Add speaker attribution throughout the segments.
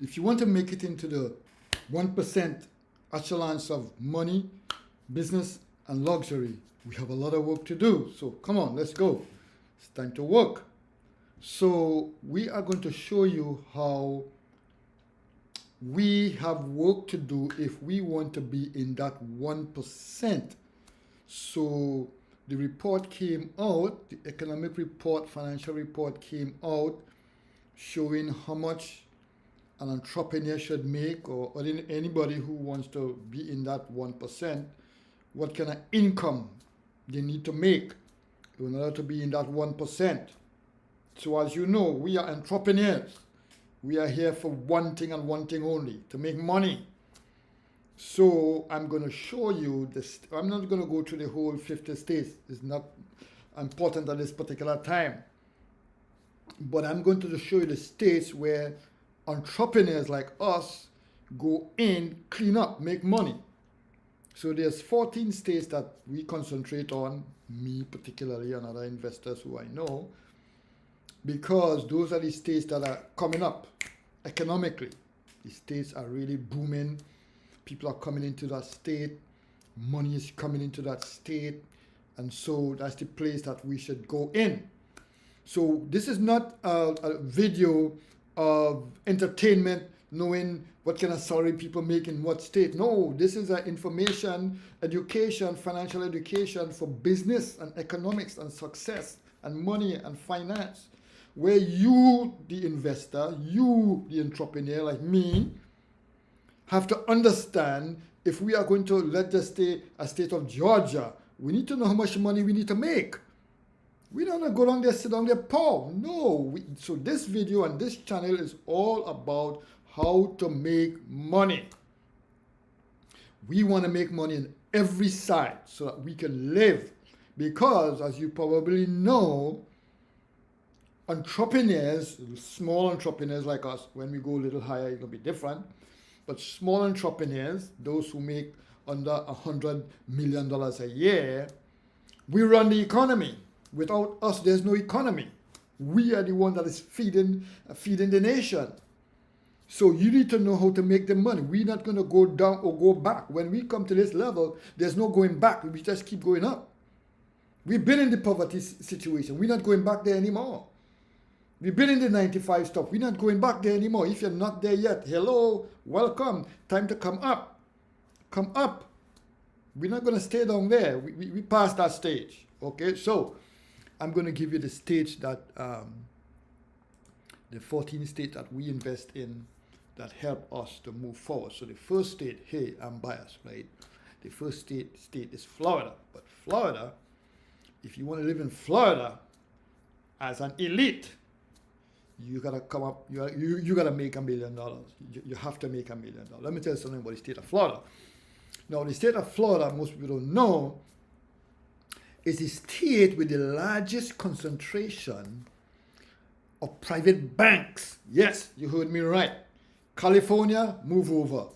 Speaker 1: If you want to make it into the 1% echelons of money, business, and luxury, we have a lot of work to do. So come on, let's go. It's time to work. So we are going to show you how we have work to do if we want to be in that 1%. So the report came out, the economic report, financial report came out showing how much an entrepreneur should make, or anybody who wants to be in that 1%, what kind of income they need to make in order to be in that 1%. So as you know, we are entrepreneurs. We are here for one thing and one thing only, to make money. So I'm going to show you this. I'm not going to go through the whole 50 states. It's not important at this particular time. But I'm going to show you the states where entrepreneurs like us go in, clean up, make money. So there's 14 states that we concentrate on, me particularly and other investors who I know, because those are the states that are coming up economically. The states are really booming. People are coming into that state. Money is coming into that state. And so that's the place that we should go in. So this is not a video of entertainment, knowing what kind of salary people make in what state. No, this is information, education, financial education for business and economics and success and money and finance, where you, the investor, you, the entrepreneur like me, have to understand if we are going to let this stay a state of Georgia, we need to know how much money we need to make. We don't want to go down there, sit down there, poor. No. So this video and this channel is all about how to make money. We want to make money in every side so that we can live. Because, as you probably know, entrepreneurs, small entrepreneurs like us, when we go a little higher, it'll be different. But small entrepreneurs, those who make under $100 million a year, we run the economy. Without us, there's no economy. We are the one that is feeding the nation. So you need to know how to make the money. We're not going to go down or go back. When we come to this level, there's no going back. We just keep going up. We've been in the poverty situation. We're not going back there anymore. We've been in the 95 stuff. We're not going back there anymore. If you're not there yet, hello, welcome. Time to come up. Come up. We're not going to stay down there. We passed that stage. Okay, so I'm going to give you the states that, the 14 states that we invest in that help us to move forward. So the first state, hey, I'm biased, right? The first state is Florida. But Florida, if you want to live in Florida as an elite, you gotta come up, you gotta make $1 million. You have to make $1 million. Let me tell you something about the state of Florida. Now, the state of Florida, most people don't know, is the state with the largest concentration of private banks. Yes, you heard me right. California, move over.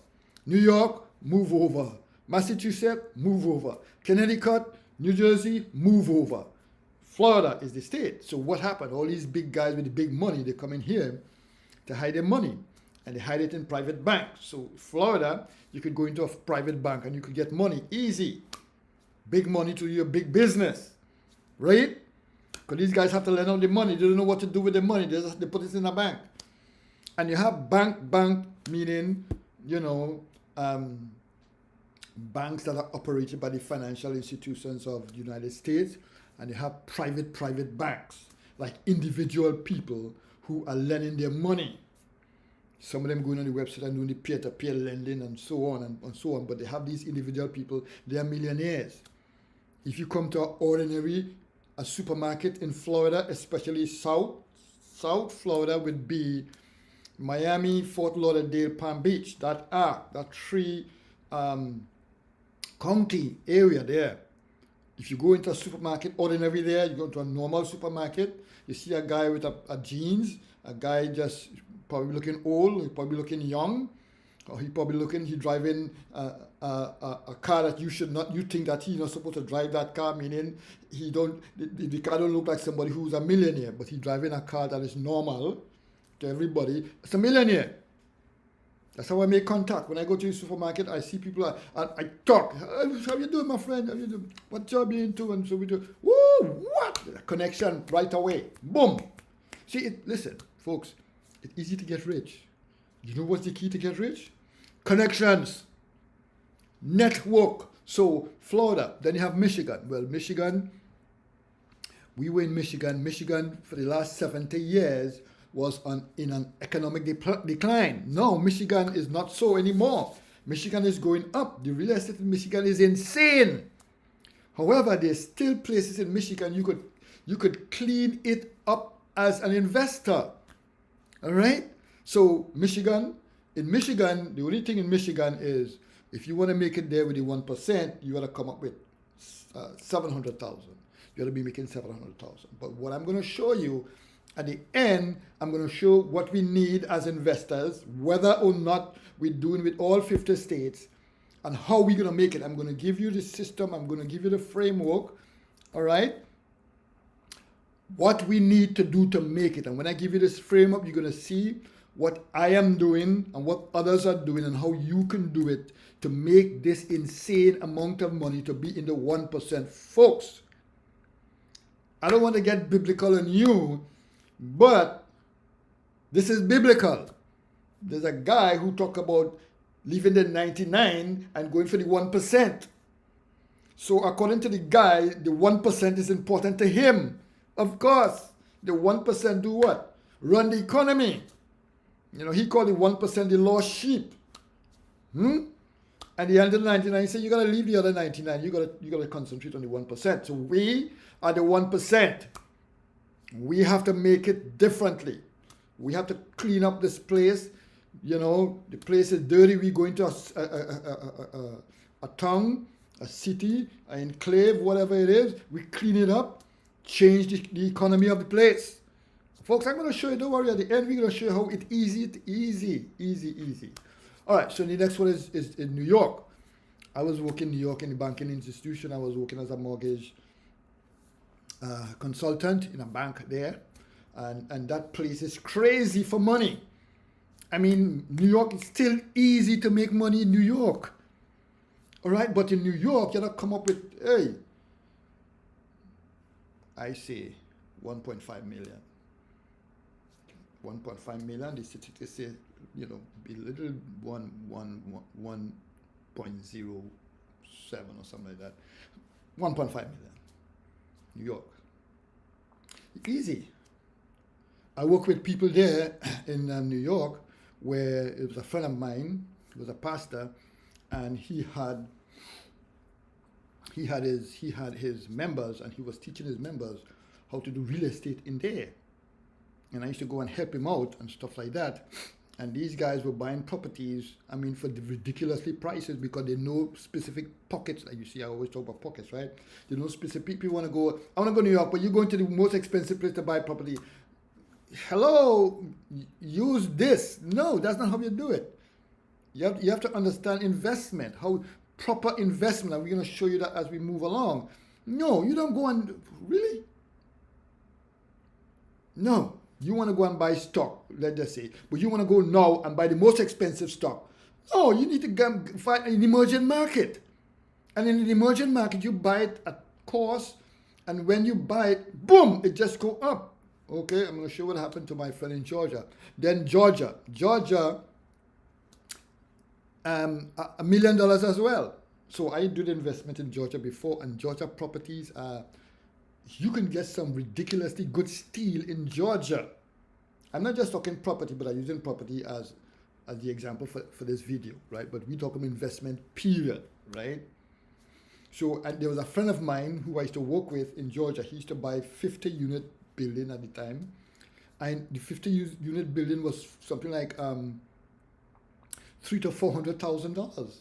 Speaker 1: New York, move over. Massachusetts, move over. Connecticut, New Jersey, move over. Florida is the state. So what happened? All these big guys with the big money, they come in here to hide their money. And they hide it in private banks. So Florida, you could go into a private bank and you could get money easy. Big money to your big business. Right? Because these guys have to lend out the money. They don't know what to do with the money. They put it in a bank. And you have bank meaning, banks that are operated by the financial institutions of the United States. And you have private banks, like individual people who are lending their money. Some of them going on the website and doing the peer-to-peer lending and so on and so on. But they have these individual people, they are millionaires. If you come to a supermarket in Florida, especially South Florida would be Miami, Fort Lauderdale, Palm Beach, that three county area there. If you go into a supermarket, ordinary there, you go to a normal supermarket, you see a guy with a jeans, a guy just probably looking old, he probably looking young, or he driving a car that you think that he's not supposed to drive that car, meaning the car don't look like somebody who's a millionaire, but he's driving a car that is normal to everybody. It's a millionaire. That's how I make contact. When I go to the supermarket, I see people, I talk. How you doing, my friend? How you doing? What job you into? And so we do. Woo! What? Connection right away. Boom. See, listen, folks, it's easy to get rich. You know what's the key to get rich? Connections. Network. So, Florida. Then you have Michigan. Well, Michigan, we were in Michigan. Michigan, for the last 70 years, was in an economic decline. No, Michigan is not so anymore. Michigan is going up. The real estate in Michigan is insane. However, there's still places in Michigan you could clean it up as an investor. All right? So in Michigan, the only thing in Michigan is if you want to make it there with the 1%, you got to come up with 700,000. You got to be making 700,000. But what I'm going to show you at the end, I'm going to show what we need as investors, whether or not we're doing with all 50 states, and how we're going to make it. I'm going to give you the system. I'm going to give you the framework. All right? What we need to do to make it. And when I give you this framework, you're going to see what I am doing and what others are doing and how you can do it to make this insane amount of money to be in the 1%. Folks, I don't want to get biblical on you, but this is biblical. There's a guy who talked about leaving the 99 and going for the 1%. So according to the guy, the 1% is important to him. Of course, the 1% do what? Run the economy. You know, he called the 1% the lost sheep. And the other 99 said, you got to leave the other 99. You got to concentrate on the 1%. So we are the 1%. We have to make it differently. We have to clean up this place. You know, the place is dirty. We go into a town, a city, an enclave, whatever it is. We clean it up, change the economy of the place. Folks, I'm going to show you, don't worry, at the end, we're going to show you how it's easy. All right, so the next one is in New York. I was working in New York in the banking institution. I was working as a mortgage consultant in a bank there. And that place is crazy for money. I mean, New York is still easy to make money in New York. All right, but in New York, you got to come up with, hey, I say 1.5 million. 1.5 million, the statistics say, you know, be little 1.07 or something like that. 1.5 million. New York. Easy. I work with people there in New York where it was a friend of mine, he was a pastor, and he had his members, and he was teaching his members how to do real estate in there. And I used to go and help him out and stuff like that. And these guys were buying properties, I mean, for the ridiculously prices because they know specific pockets. Like you see, I always talk about pockets, right? They know specific people want to go, I want to go to New York, but you're going to the most expensive place to buy property. Hello, use this. No, that's not how you do it. You have to understand investment, how proper investment. And we're going to show you that as we move along. No, you don't go and, really? No. You want to go and buy stock, let's just say, but you want to go now and buy the most expensive stock. No, you need to go find an emerging market. And in the emerging market, you buy it at cost, and when you buy it, boom, it just go up. Okay, I'm going to show what happened to my friend in Georgia. Then Georgia, $1 million as well. So I did investment in Georgia before, and Georgia properties are, you can get some ridiculously good steel in Georgia. I'm not just talking property, but I'm using property as the example for this video, right? But we talk about investment, period, right? So, and there was a friend of mine who I used to work with in Georgia. He used to buy 50-unit building at the time. And the 50-unit building was something like $300,000 to $400,000.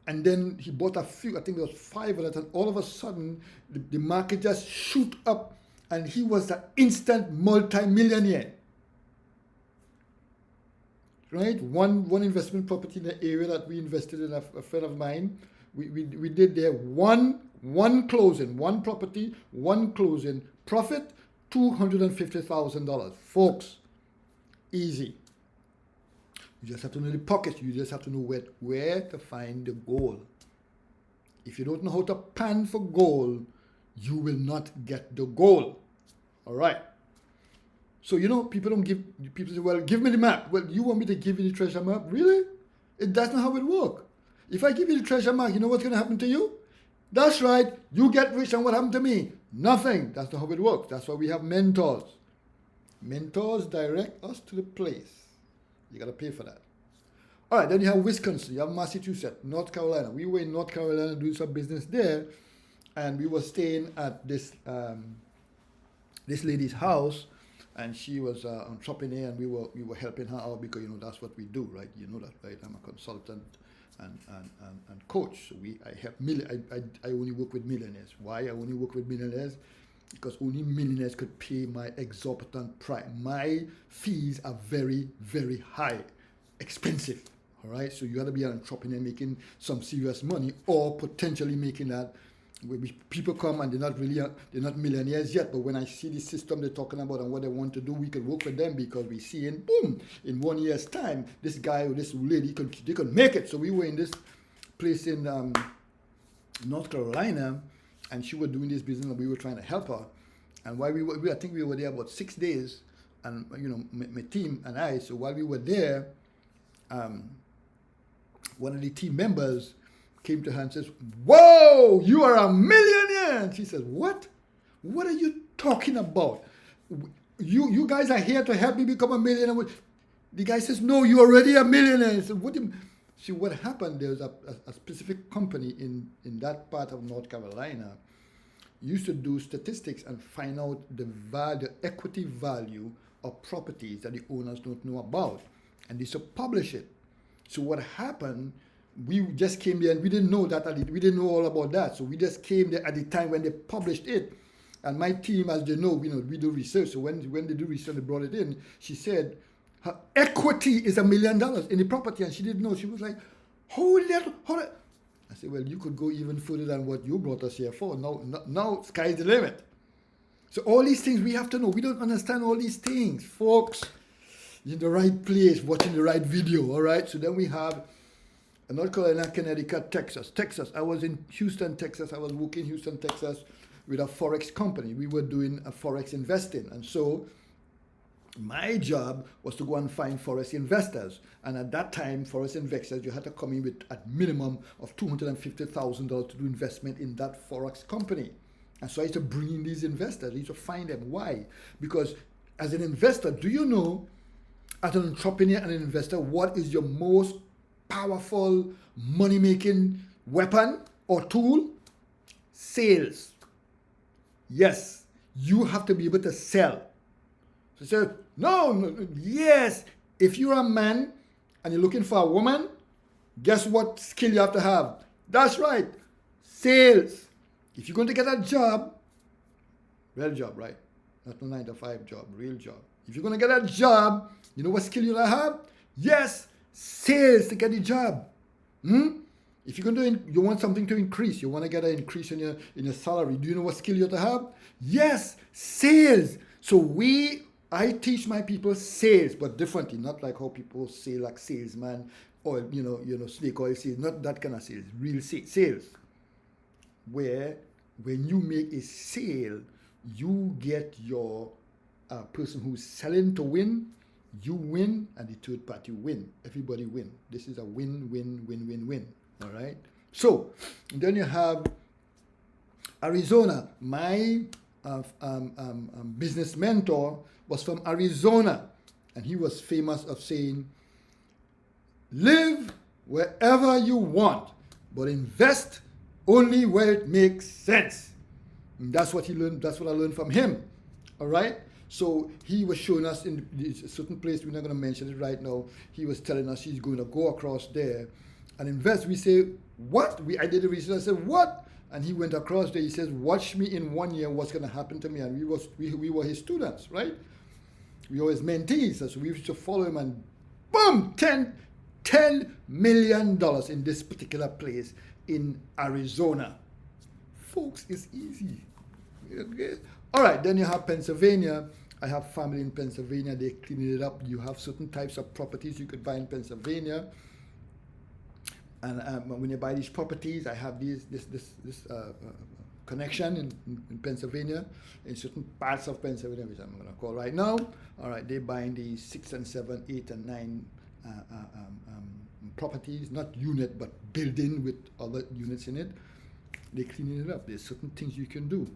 Speaker 1: And then he bought a few, I think there was 5 of that, and all of a sudden, the market just shoot up, and he was an instant multi-millionaire. Right? One investment property in the area that we invested in, a friend of mine, we did there one closing, one property, one closing, profit, $250,000. Folks, easy. You just have to know the pockets. You just have to know where to find the gold. If you don't know how to pan for gold, you will not get the gold. All right. So, people don't give, people say, well, give me the map. Well, you want me to give you the treasure map? Really? That's not how it works. If I give you the treasure map, you know what's going to happen to you? That's right. You get rich, and what happened to me? Nothing. That's not how it works. That's why we have mentors. Mentors direct us to the place. You got to pay for that. All right, then you have Wisconsin, you have Massachusetts, North Carolina. We were in North Carolina doing some business there, and we were staying at this lady's house, and she was an entrepreneur, and we were helping her out because that's what we do, right? You know that, right? I'm a consultant and coach. So I help I only work with millionaires. Why I only work with millionaires? Because only millionaires could pay my exorbitant price. My fees are very, very high, expensive. All right, so you got to be an entrepreneur making some serious money, or potentially making that. People come and they're not millionaires yet, but when I see the system they're talking about and what they want to do, we could work with them because we see boom, in 1 year's time, this guy or this lady they could make it. So we were in this place in North Carolina, and she was doing this business, and we were trying to help her. And while I think we were there about 6 days, and my team and I. So while we were there, one of the team members came to her and says, "Whoa, you are a millionaire!" And she says, "What? What are you talking about? You guys are here to help me become a millionaire." The guy says, "No, you're already a millionaire." So what happened? There's a specific company in that part of North Carolina used to do statistics and find out the equity value of properties that the owners don't know about, and they used to publish it. So what happened? We just came there and we didn't know that. We didn't know all about that. So we just came there at the time when they published it. And my team, as they know, we do research. So when they do research, they brought it in. She said her equity is $1 million in the property, and she didn't know. She was like, hold that. I said, well, you could go even further than what you brought us here for. Now sky's the limit. So all these things we have to know. We don't understand all these things, folks. You're in the right place, watching the right video, all right? So then we have North Carolina, Connecticut, Texas. I was in Houston, Texas. I was working in Houston, Texas with a Forex company. We were doing a Forex investing. And so my job was to go and find Forex investors. And at that time, Forex investors, you had to come in with a minimum of $250,000 to do investment in that Forex company. And so I used to bring in these investors. I used to find them. Why? Because as an investor, do you know, as an entrepreneur and an investor, what is your most powerful money-making weapon or tool? Sales. Yes, you have to be able to sell. So no, yes. If you're a man and you're looking for a woman, guess what skill you have to have? That's right, sales. If you're going to get a job, real job, right? Not a 9-to-5 job, real job. If you're going to get a job, you know what skill you have? Yes, sales to get the job. If you're going to, you want something to increase, you want to get an increase in your salary. Do you know what skill you have to have? Yes, sales. So I teach my people sales, but differently, not like how people say like salesman or snake oil sales, not that kind of sales, real sales. Where when you make a sale, you get your person who's selling to win, you win, and the third party win. Everybody win. This is a win. All right. So then you have Arizona. My business mentor was from Arizona, and he was famous of saying, live wherever you want, but invest only where it makes sense. And that's what he learned. That's what I learned from him. All right. So he was showing us in a certain place. We're not going to mention it right now. He was telling us he's going to go across there and invest. We say, what? I did the research. I said, what? And he went across there. He says, watch me in 1 year. What's going to happen to me? And we were his students, right? We were his mentees. So we used to follow him, and boom, $10 million in this particular place in Arizona. Folks, it's easy. Okay. All right, then you have Pennsylvania, I have family in Pennsylvania. They clean it up. You have certain types of properties you could buy in Pennsylvania. And when you buy these properties, I have this connection in Pennsylvania, in certain parts of Pennsylvania, which I'm going to call right now. All right, they're buying these 6 and 7, 8 and 9 properties, not unit, but building with other units in it. They're cleaning it up. There's certain things you can do.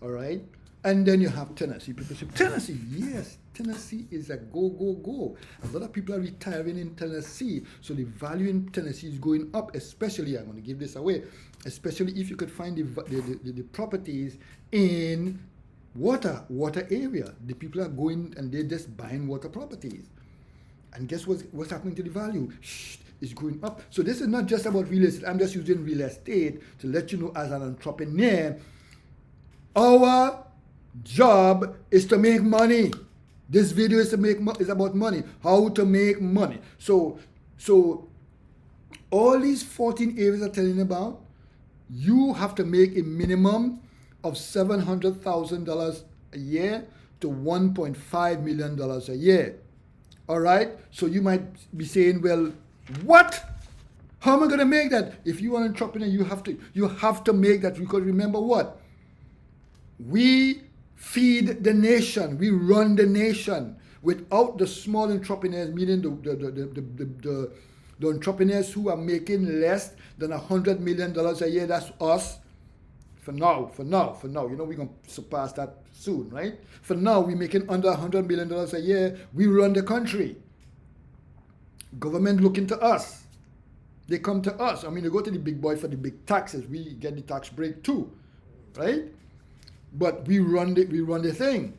Speaker 1: All right. And then you have Tennessee. People say, Tennessee, yes, Tennessee is a go, go, go. A lot of people are retiring in Tennessee. So the value in Tennessee is going up, especially, I'm going to give this away, especially if you could find the properties in water area. The people are going and they're just buying water properties. And guess what's happening to the value? It's going up. So this is not just about real estate. I'm just using real estate to let you know, as an entrepreneur, our job is to make money. This video is about money. How to make money. So all these 14 areas I'm telling you about, you have to make a minimum of $700,000 a year to $1.5 million a year. All right? So you might be saying, well, what? How am I going to make that? If you are an entrepreneur, you have to make that, because remember what? We feed the nation. We run the nation. Without the small entrepreneurs, meaning the entrepreneurs who are making less than $100 million a year, that's us. For now. You know, we're going to surpass that soon, right? For now, we're making under $100 million a year. We run the country. Government looking to us. They come to us. I mean, they go to the big boy for the big taxes. We get the tax break too, right? But we run the thing,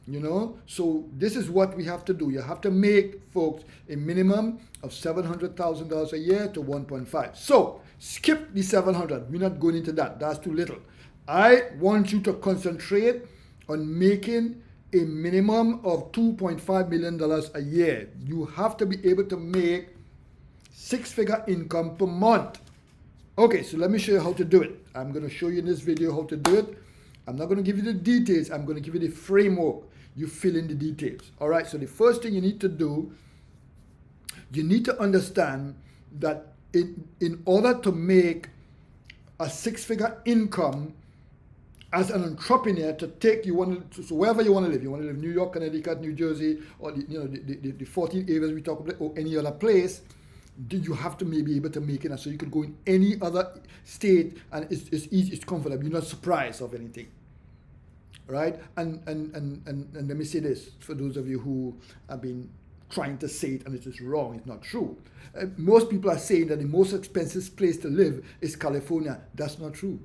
Speaker 1: you know. So this is what we have to do. You have to make, folks, a minimum of $700,000 a year to 1.5. So skip the 700. We're not going into that. That's too little. I want you to concentrate on making a minimum of $2.5 million a year. You have to be able to make 6-figure income per month. Okay, so let me show you how to do it. I'm going to show you in this video how to do it. I'm not going to give you the details. I'm going to give you the framework. You fill in the details. All right, so the first thing you need to do, you need to understand that in order to make a 6-figure income as an entrepreneur, to take, so wherever you want to live in New York, Connecticut, New Jersey, or the 14 areas we talk about, or any other place, you have to maybe be able to make it, so you could go in any other state and it's easy, it's comfortable. You're not surprised of anything, right? And let me say this for those of you who have been trying to say it and it is wrong, it's not true. Most people are saying that the most expensive place to live is California. That's not true.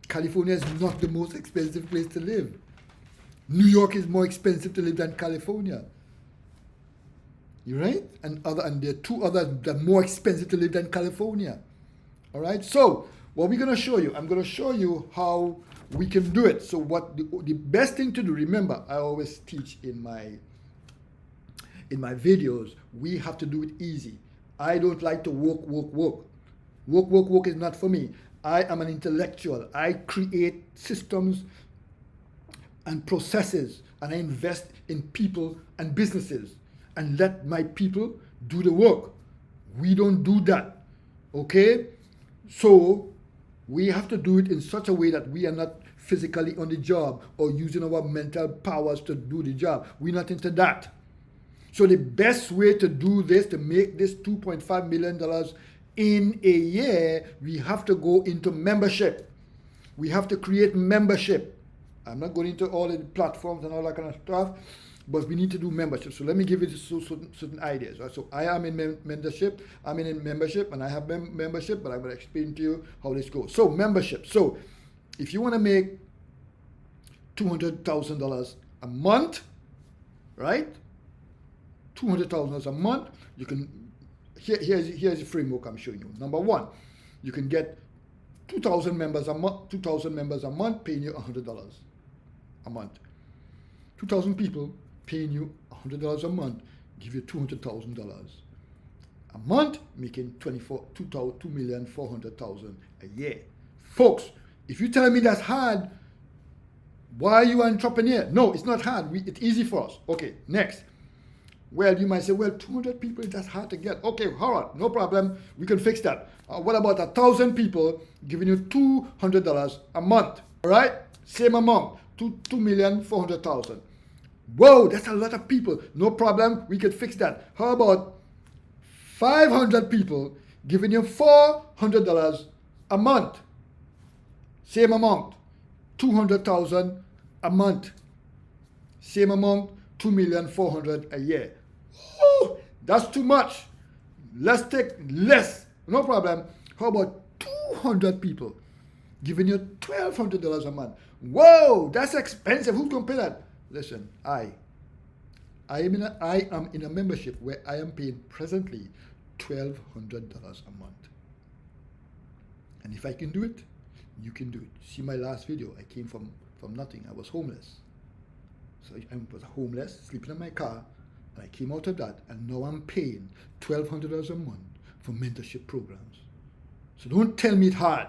Speaker 1: California is not the most expensive place to live. New York is more expensive to live than California. You're right? And there are 2 others that are more expensive to live than California. All right? So what we're going to show you, I'm going to show you how we can do it. So what the best thing to do, remember, I always teach in my videos, we have to do it easy. I don't like to work. Work is not for me. I am an intellectual. I create systems and processes, and I invest in people and businesses, and let my people do the work. We don't do that, okay? So we have to do it in such a way that we are not physically on the job or using our mental powers to do the job. We're not into that. So the best way to do this, to make this $2.5 million in a year, we have to go into membership. We have to create membership. I'm not going into all the platforms and all that kind of stuff, but we need to do membership. So let me give you certain ideas. Right? So I am in membership. I'm in membership, and I have membership, but I'm going to explain to you how this goes. So membership. So if you want to make $200,000 a month, right? $200,000 a month, you can, here's the framework I'm showing you. Number 1, you can get 2,000 members a month, paying you $100 a month. 2,000 people paying you $100 a month, give you $200,000 a month, making $2,400,000 a year. Folks, if you tell me that's hard, Why are you an entrepreneur? No, it's not hard. It's easy for us. Okay, next. Well, you might say, well, 200 people, that's hard to get. Okay, all right, no problem. We can fix that. What about 1,000 people giving you $200 a month? All right, same amount, 2,400,000. Whoa, that's a lot of people. No problem, we can fix that. How about 500 people giving you $400 a month? Same amount, 200,000 a month. Same amount, 2,400,000 a year. Oh, that's too much. Let's take less. No problem. How about 200 people giving you $1,200 a month? Whoa, that's expensive. Who's gonna pay that? Listen, I am in a membership where I am paying presently $1,200 a month. And if I can do it, you can do it. See my last video. I came from nothing. I was homeless. So I was homeless, sleeping in my car, and I came out of that, and now I'm paying $1,200 a month for mentorship programs. So don't tell me it's hard.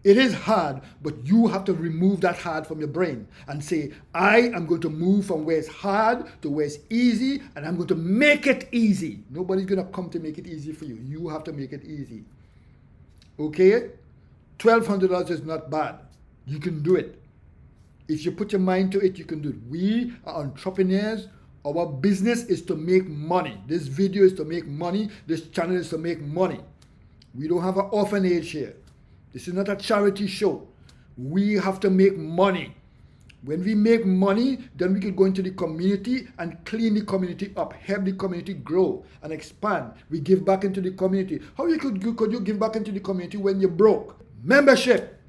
Speaker 1: It is hard, but you have to remove that hard from your brain and say, I am going to move from where it's hard to where it's easy, and I'm going to make it easy. Nobody's going to come to make it easy for you. You have to make it easy. Okay? $1,200 is not bad. You can do it. If you put your mind to it, you can do it. We are entrepreneurs. Our business is to make money. This video is to make money. This channel is to make money. We don't have an orphanage here. This is not a charity show. We have to make money. When we make money, then we can go into the community and clean the community up, help the community grow and expand. We give back into the community. How could you give back into the community when you're broke? Membership.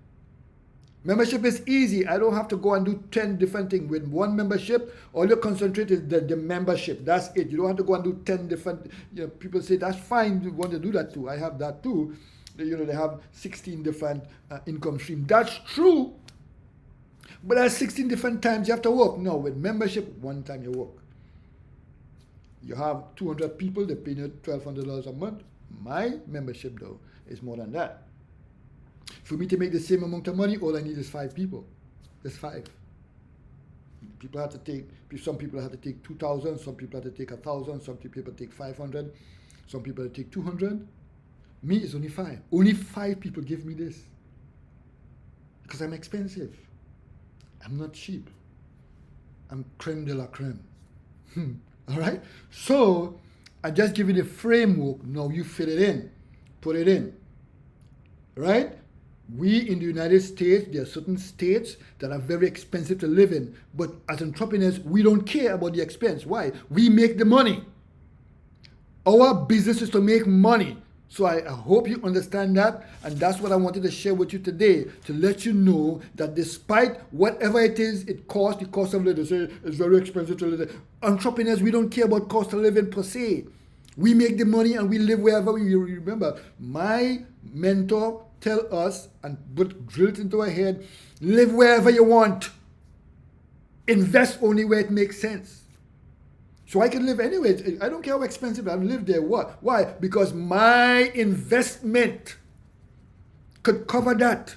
Speaker 1: Membership is easy. I don't have to go and do 10 different things. With one membership, all you concentrate is the membership. That's it. You don't have to go and do 10 different, people say, that's fine, you want to do that too. I have that too. They have 16 different income streams. That's true. But that's 16 different times you have to work. No, with membership, one time you work. You have 200 people, they're paying you $1,200 a month. My membership, though, is more than that. For me to make the same amount of money, all I need is 5 people. That's 5. Some people have to take 2,000, some people have to take 1,000, some people take 500, some people take 200. Me is only 5. Only 5 people give me this. Because I'm expensive. I'm not cheap. I'm creme de la creme. All right? So, I just give you the framework. Now you fill it in. Put it in. Right? We in the United States, there are certain states that are very expensive to live in. But as entrepreneurs, we don't care about the expense. Why? We make the money. Our business is to make money. So I hope you understand that. And that's what I wanted to share with you today, to let you know that despite whatever it is, it costs, the cost of living, they say it's very expensive to live. Entrepreneurs, we don't care about cost of living per se. We make the money and we live wherever we remember. My mentor tell us and drill it into our head, live wherever you want. Invest only where it makes sense. So I can live anywhere. I don't care how expensive I live there. What? Why? Because my investment could cover that.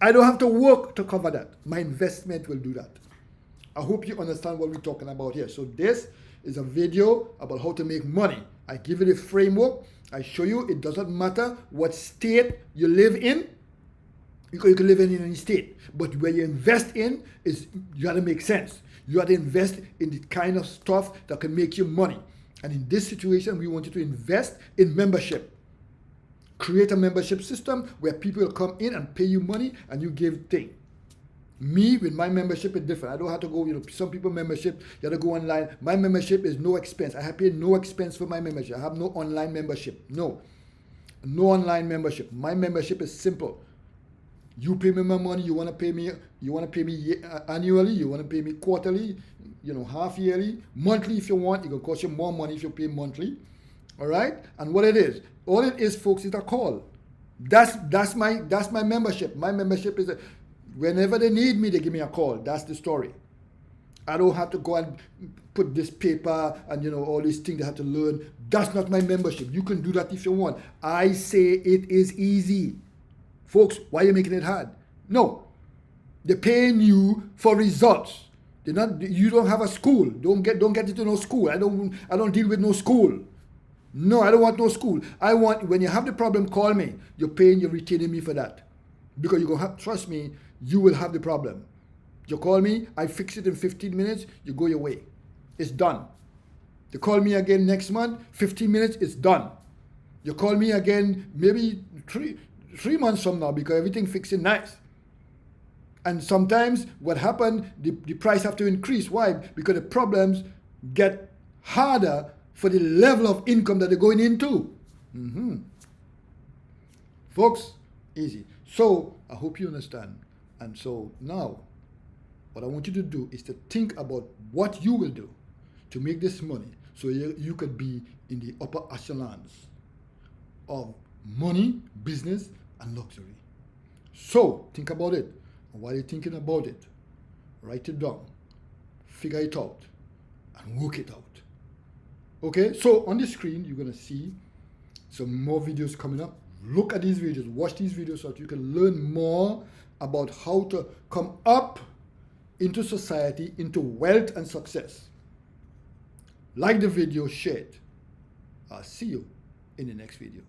Speaker 1: I don't have to work to cover that. My investment will do that. I hope you understand what we're talking about here. So this is a video about how to make money. I give you the framework. I show you it doesn't matter what state you live in. Because you can live in any state. But where you invest in, you got to make sense. You got to invest in the kind of stuff that can make you money. And in this situation, we want you to invest in membership. Create a membership system where people will come in and pay you money and you give things. Me, with my membership, is different. I don't have to go, some people membership, you have to go online. My membership is no expense. I have paid no expense for my membership. I have no online membership. No online membership. My membership is simple. You pay me my money, you want to pay me annually, you want to pay me quarterly, half yearly, monthly if you want. It will cost you more money if you pay monthly. All right? And what it is, all it is, folks, is a call. That's my membership. My membership is whenever they need me, they give me a call. That's the story. I don't have to go and put this paper and all these things they have to learn. That's not my membership. You can do that if you want. I say it is easy. Folks, why are you making it hard? No. They're paying you for results. They're not. You don't have a school. Don't get into no school. I don't deal with no school. No, I don't want no school. I want, when you have the problem, call me. You're paying, you're retaining me for that. Because you're going to have, trust me, you will have the problem. You call me, I fix it in 15 minutes, you go your way. It's done. You call me again next month, 15 minutes, it's done. You call me again maybe three months from now because everything fixing nice. And sometimes what happened, the price have to increase. Why? Because the problems get harder for the level of income that they're going into. Folks, easy. So I hope you understand. And so now, what I want you to do is to think about what you will do to make this money so you could be in the upper echelons of money, business, and luxury. So think about it. And while you're thinking about it, write it down, figure it out, and work it out. Okay, so on the screen, you're going to see some more videos coming up. Look at these videos, watch these videos so that you can learn more about how to come up into society, into wealth and success. Like the video, share it. I'll see you in the next video.